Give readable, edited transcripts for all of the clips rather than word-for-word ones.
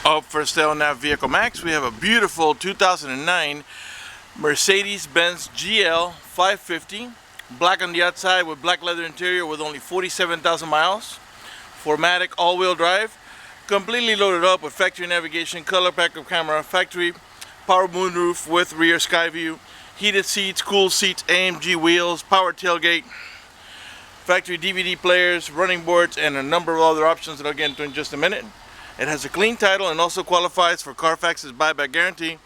Up for sale now, vehiclemax. We have a beautiful 2009 Mercedes Benz GL550, black on the outside with black leather interior with only 47,000 miles. 4Matic all-wheel drive, completely loaded up with factory navigation, color backup camera, factory power moonroof with rear sky view, heated seats, cool seats, AMG wheels, power tailgate, factory DVD players, running boards, and a number of other options that I'll get into in just a minute. It has a clean title and also qualifies for Carfax's buyback guarantee,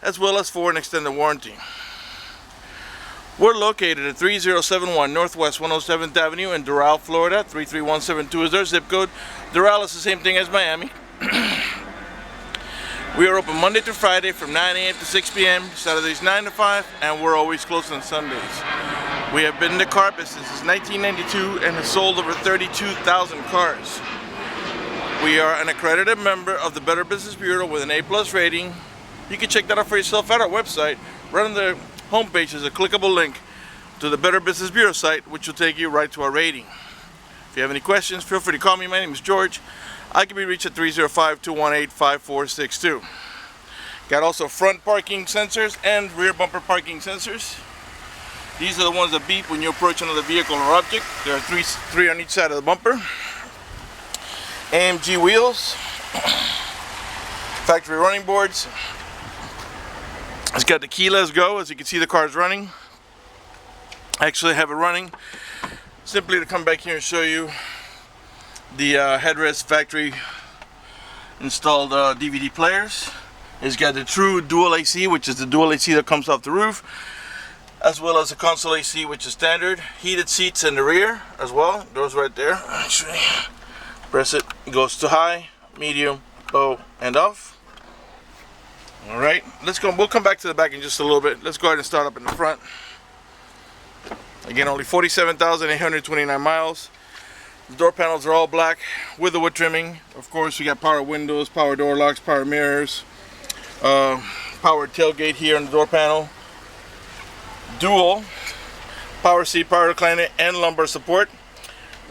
as well as for an extended warranty. We're located at 3071 Northwest 107th Avenue in Doral, Florida. 33172 is our zip code. Doral is the same thing as Miami. We are open Monday through Friday from 9 a.m. to 6 p.m., Saturdays 9 to 5, and we're always closed on Sundays. We have been in the car business since 1992 and have sold over 32,000 cars. We are an accredited member of the Better Business Bureau with an A+ rating. You can check that out for yourself at our website. Right on the homepage is a clickable link to the Better Business Bureau site, which will take you right to our rating. If you have any questions, feel free to call me. My name is George. I can be reached at 305-218-5462. Got also front parking sensors and rear bumper parking sensors. These are the ones that beep when you approach another vehicle or object. There are three on each side of the bumper. AMG wheels, factory running boards. It's got the keyless go. As you can see, the car is running. I actually have it running simply to come back here and show you the headrest factory installed DVD players. It's got the true dual AC, which is the dual AC that comes off the roof, as well as the console AC, which is standard. Heated seats in the rear as well. Those right there. Actually, press it. It goes to high, medium, low, and off. Alright, let's go. We'll come back to the back in just a little bit. Let's go ahead and start up in the front. Again, only 47,829 miles. The door panels are all black with the wood trimming. Of course, we got power windows, power door locks, power mirrors, power tailgate here on the door panel. Dual power seat, power recliner, and lumbar support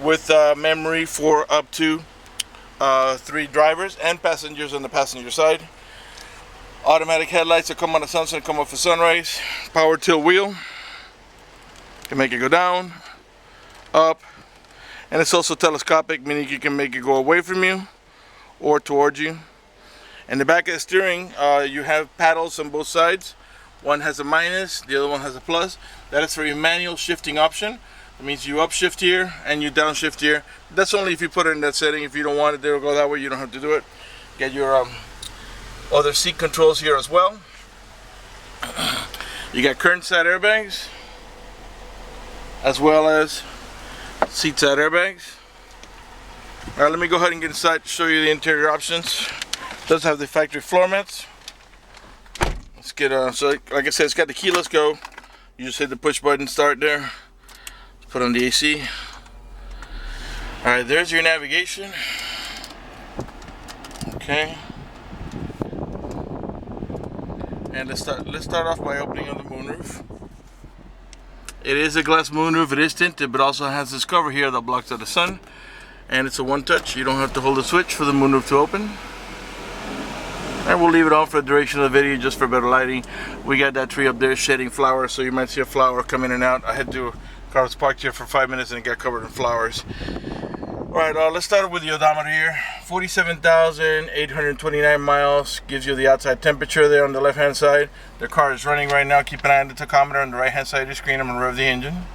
with memory for up to 3 drivers and passengers on the passenger side. Automatic headlights that come on the sunset and come off the sunrise. Power tilt wheel. Can make it go down, up, and it's also telescopic, meaning you can make it go away from you or towards you. And the back of the steering, you have paddles on both sides. One has a minus, the other one has a plus. That is for your manual shifting option. It means you upshift here and you downshift here. That's only if you put it in that setting. If you don't want it, it'll go that way. You don't have to do it. Get your other seat controls here as well. You got curtain side airbags, as well as seat side airbags. Alright, let me go ahead and get inside to show you the interior options. It does have the factory floor mats. Let's get so like I said, it's got the keyless go. You just hit the push button, start there. Let's put on the AC. Alright, there's your navigation. Okay. And let's start off by opening on the moonroof. It is a glass moonroof. It is tinted, but also has this cover here that blocks out the sun. And it's a one-touch. You don't have to hold the switch for the moonroof to open. And we'll leave it on for the duration of the video just for better lighting. We got that tree up there shedding flowers, so you might see a flower come in and out. I had to, car was parked here for 5 minutes and it got covered in flowers. Alright, let's start with the odometer here. 47,829 miles gives you the outside temperature there on the left hand side. The car is running right now. Keep an eye on the tachometer on the right hand side of the screen. I'm going to rev the engine.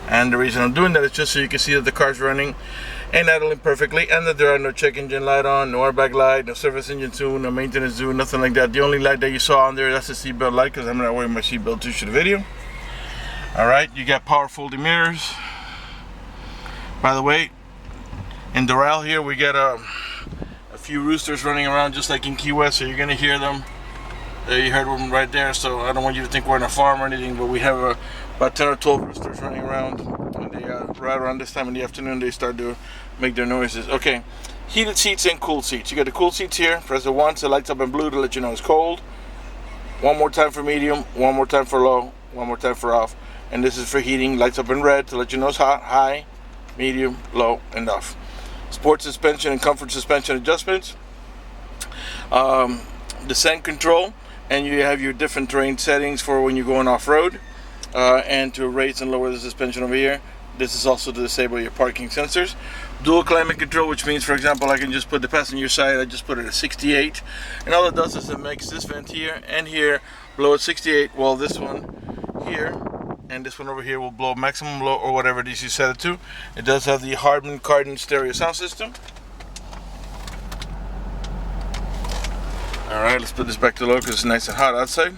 And the reason I'm doing that is just so you can see that the car's running and idling perfectly, and that there are no check engine light on, no airbag light, no service engine zoom, no maintenance zoom, nothing like that. The only light that you saw on there, that's the seatbelt light, because I'm not wearing my seatbelt to shoot the video. Alright, you got power folding mirrors. By the way, in Doral here we got a few roosters running around just like in Key West, so you're going to hear them. There, you heard them right there, so I don't want you to think we're in a farm or anything, but we have about 10 or 12 roosters running around. And they, right around this time in the afternoon, they start to make their noises. Okay, heated seats and cool seats. You got the cool seats here. Press it once, it lights up in blue to let you know it's cold. One more time for medium, one more time for low, one more time for off. And this is for heating, lights up in red to let you know it's hot, high, medium, low, and off. sport suspension and comfort suspension adjustments, descent control, and you have your different terrain settings for when you're going off-road, and to raise and lower the suspension over here. This is also to disable your parking sensors. Dual climate control, which means, for example, I can just put the passenger side, I just put it at 68, and all it does is it makes this vent here and here blow at 68, while this one here and this one over here will blow maximum low, or whatever it is you set it to. It does have the Harman Kardon stereo sound system. Alright, let's put this back to low because it's nice and hot outside.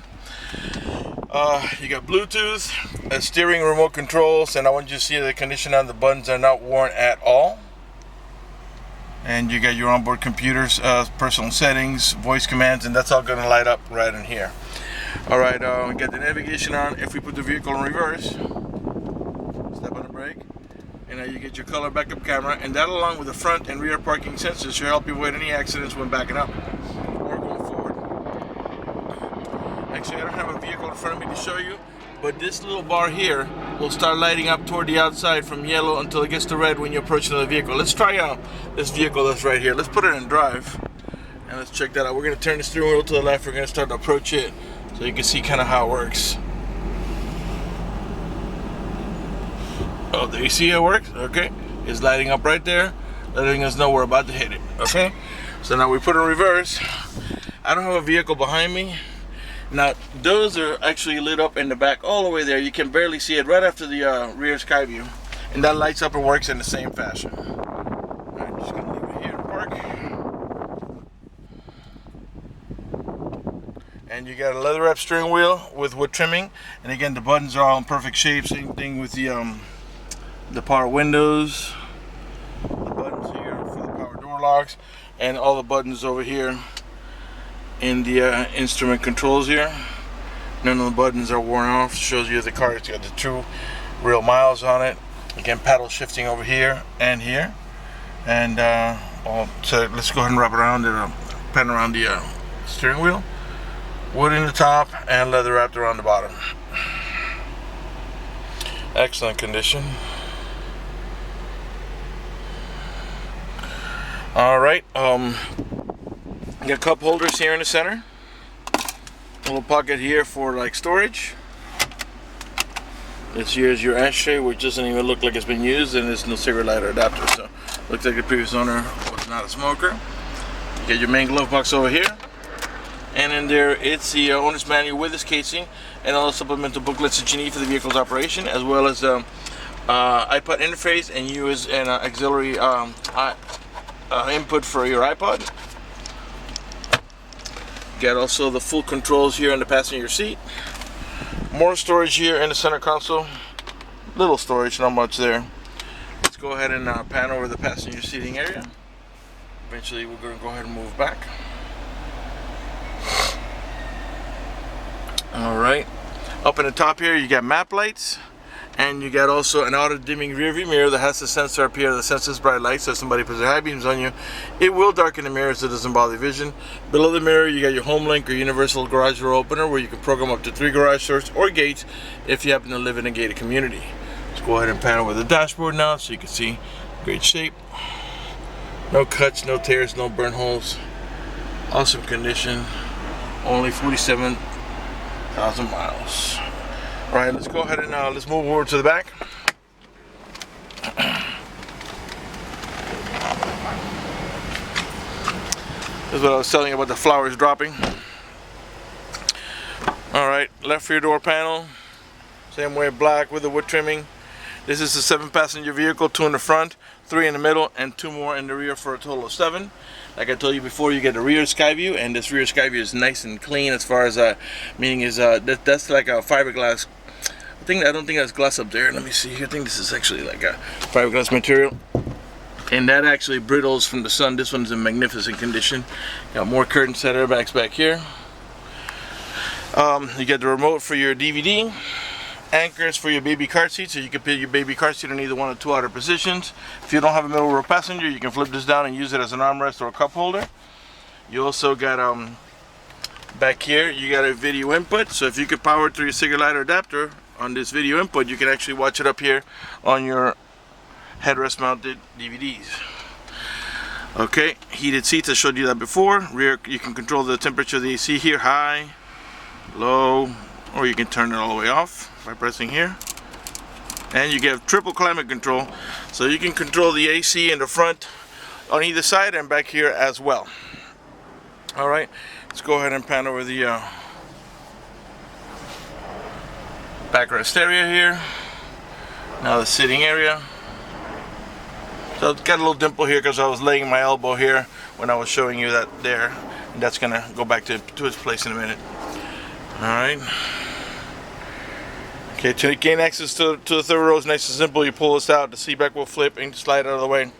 You got Bluetooth, steering remote controls, and I want you to see the condition on the buttons are not worn at all. And you got your onboard computers, personal settings, voice commands, and that's all going to light up right in here. Alright, we got the navigation on. If we put the vehicle in reverse, step on the brake, and now you get your color backup camera, and that along with the front and rear parking sensors should help you avoid any accidents when backing up or going forward. Actually, I don't have a vehicle in front of me to show you, but this little bar here will start lighting up toward the outside from yellow until it gets to red when you approach the vehicle. Let's try out this vehicle that's right here. Let's put it in drive and let's check that out. We're going to turn the steering wheel to the left. We're going to start to approach it so you can see kind of how it works. Oh, there you see how it works? Okay, it's lighting up right there, letting us know we're about to hit it. Okay, so now we put it in reverse. I don't have a vehicle behind me. Now, those are actually lit up in the back all the way there. You can barely see it right after the rear sky view. And that lights up and works in the same fashion. Alright, just going to leave it here and park. And you got a leather wrap steering wheel with wood trimming. And again, the buttons are all in perfect shape. Same thing with the power windows. The buttons here for the power door locks. And all the buttons over here in the instrument controls here. None of the buttons are worn off. Shows you the car. It's got the true real miles on it. Again, paddle shifting over here and here. And so let's go ahead and wrap it around and pan around the steering wheel. Wood in the top and leather wrapped around the bottom. Excellent condition. All right. You got cup holders here in the center. A little pocket here for like storage. This here is your ashtray, which doesn't even look like it's been used, and there's no cigarette lighter adapter. So looks like the previous owner was not a smoker. You got your main glove box over here, and in there it's the owner's manual with this casing and all the supplemental booklets that you need for the vehicle's operation, as well as iPod interface and use an auxiliary input for your iPod. Got also the full controls here in the passenger seat. More storage here in the center console. Little storage, not much there. Let's go ahead and pan over the passenger seating area. Eventually we're going to go ahead and move back. Alright. Up in the top here you got map lights. And you got also an auto dimming rear view mirror that has the sensor up here that senses bright lights. So if somebody puts their high beams on you, it will darken the mirror so it doesn't bother vision. Below the mirror you got your home link or universal garage door opener, where you can program up to 3 garage doors or gates if you happen to live in a gated community. Let's go ahead and pan over the dashboard now so you can see great shape. No cuts, no tears, no burn holes. Awesome condition. Only 47,000 miles. Alright, let's go ahead and let's move over to the back. This is what I was telling you about the flowers dropping. Alright, left rear door panel. Same way, black with the wood trimming. This is a 7-passenger vehicle, 2 in the front, 3 in the middle, and 2 more in the rear for a total of 7. Like I told you before, you get the rear sky view, and this rear sky view is nice and clean as far as meaning is that's like a fiberglass. I don't think that's glass up there. Let me see here. I think this is actually like a fiberglass material, and that actually brittles from the sun. This one's in magnificent condition. Got more curtain set airbags back here. You get the remote for your DVD, anchors for your baby car seat, so you can put your baby car seat in either one of 2 outer positions. If you don't have a middle row passenger, you can flip this down and use it as an armrest or a cup holder. You also got back here you got a video input, so if you could power it through your cigarette lighter adapter on this video input, you can actually watch it up here on your headrest mounted DVDs. Okay, heated seats, I showed you that before. Rear, you can control the temperature of the AC here, high, low, or you can turn it all the way off by pressing here. And you get triple climate control, so you can control the AC in the front on either side and back here as well. Alright, let's go ahead and pan over the backrest area here. Now the sitting area. So it's got a little dimple here because I was laying my elbow here when I was showing you that there. And that's going to go back to its place in a minute. Alright. Okay, to gain access to the third row is nice and simple. You pull this out, the seat back will flip and slide out of the way.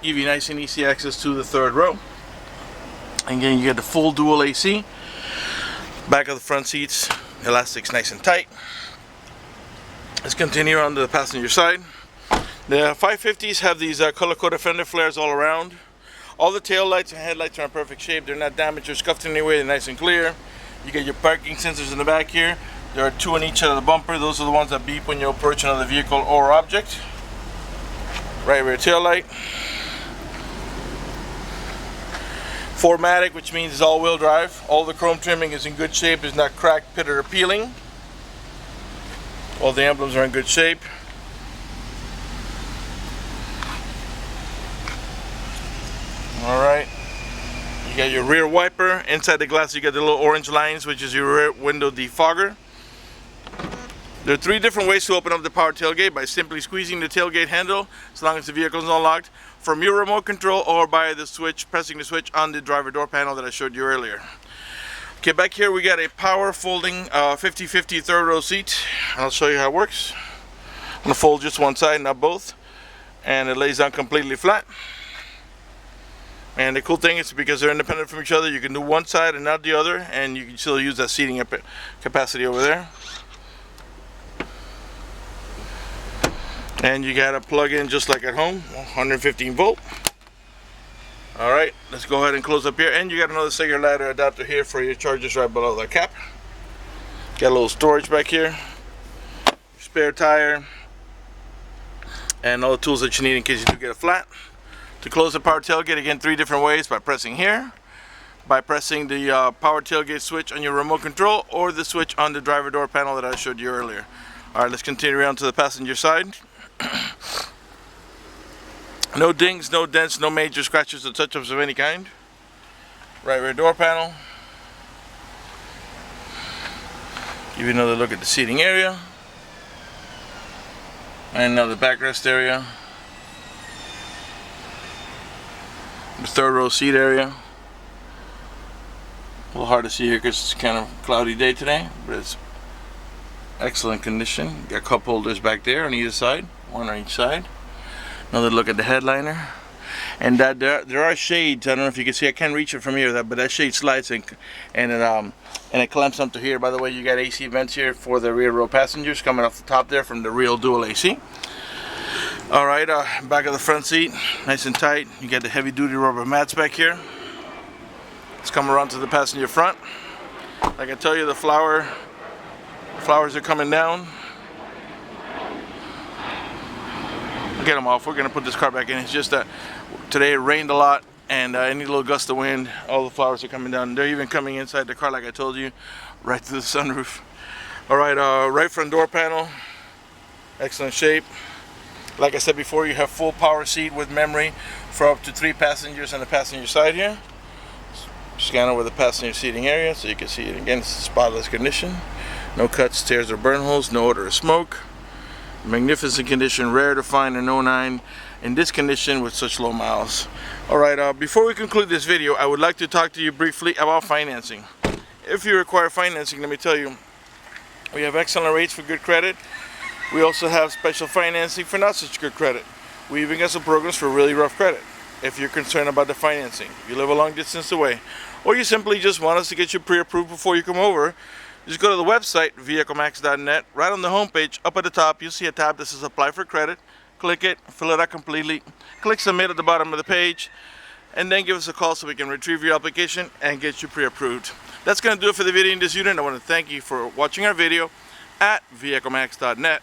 Give you nice and easy access to the third row. And again, you get the full dual AC. Back of the front seats, elastics nice and tight. Let's continue on to the passenger side. The 550s have these color-coded fender flares all around. All the tail lights and headlights are in perfect shape. They're not damaged or scuffed in any way. They're nice and clear. You get your parking sensors in the back here. There are 2 on each side of the bumper. Those are the ones that beep when you approach another vehicle or object. Right rear tail light. 4Matic, which means it's all-wheel drive. All the chrome trimming is in good shape. It's not cracked, pitted, or peeling. All the emblems are in good shape. Alright, you got your rear wiper. Inside the glass you got the little orange lines, which is your rear window defogger. There are 3 different ways to open up the power tailgate: by simply squeezing the tailgate handle as long as the vehicle is unlocked, from your remote control, or by the switch, pressing the switch on the driver door panel that I showed you earlier. Okay, back here we got a power folding 50-50 third row seat. I'll show you how it works. I'm going to fold just one side, not both, and it lays down completely flat. And the cool thing is, because they're independent from each other, you can do one side and not the other, and you can still use that seating capacity over there. And you got a plug in just like at home, 115 volt. Alright, let's go ahead and close up here. And you got another cigarette lighter adapter here for your chargers right below the cap. Got a little storage back here, spare tire, and all the tools that you need in case you do get a flat. To close the power tailgate, again, 3 different ways: by pressing here, by pressing the power tailgate switch on your remote control, or the switch on the driver door panel that I showed you earlier. Alright, let's continue around to the passenger side. No dings, no dents, no major scratches or touch-ups of any kind. Right rear door panel. Give you another look at the seating area. And now the backrest area. The third row seat area. A little hard to see here because it's kind of a cloudy day today, but it's excellent condition. Got cup holders back there on either side, 1 on each side. Another look at the headliner. And that there are shades. I don't know if you can see. I can't reach it from here, but that shade slides and it clamps onto here. By the way, you got AC vents here for the rear row passengers coming off the top there from the real dual AC. Alright, back of the front seat, nice and tight. You got the heavy duty rubber mats back here. Let's come around to the passenger front. Like I tell you, the flowers are coming down. Get them off. We're going to put this car back in. It's just that today it rained a lot, and any little gust of wind, all the flowers are coming down. They're even coming inside the car, like I told you, right through the sunroof. Alright, right front door panel, excellent shape. Like I said before, you have full power seat with memory for up to 3 passengers on the passenger side here. Scan over the passenger seating area so you can see it again. It's spotless condition. No cuts, tears, or burn holes. No odor of smoke. Magnificent condition, rare to find an 09 in this condition with such low miles. Alright, before we conclude this video, I would like to talk to you briefly about financing. If you require financing, let me tell you, we have excellent rates for good credit. We also have special financing for not such good credit. We even got some programs for really rough credit. If you're concerned about the financing, if you live a long distance away, or you simply just want us to get you pre-approved before you come over, just go to the website, vehiclemax.net. Right on the homepage, up at the top, you'll see a tab that says Apply for Credit. Click it, fill it out completely. Click Submit at the bottom of the page, and then give us a call so we can retrieve your application and get you pre-approved. That's going to do it for the video in this unit. I want to thank you for watching our video at vehiclemax.net.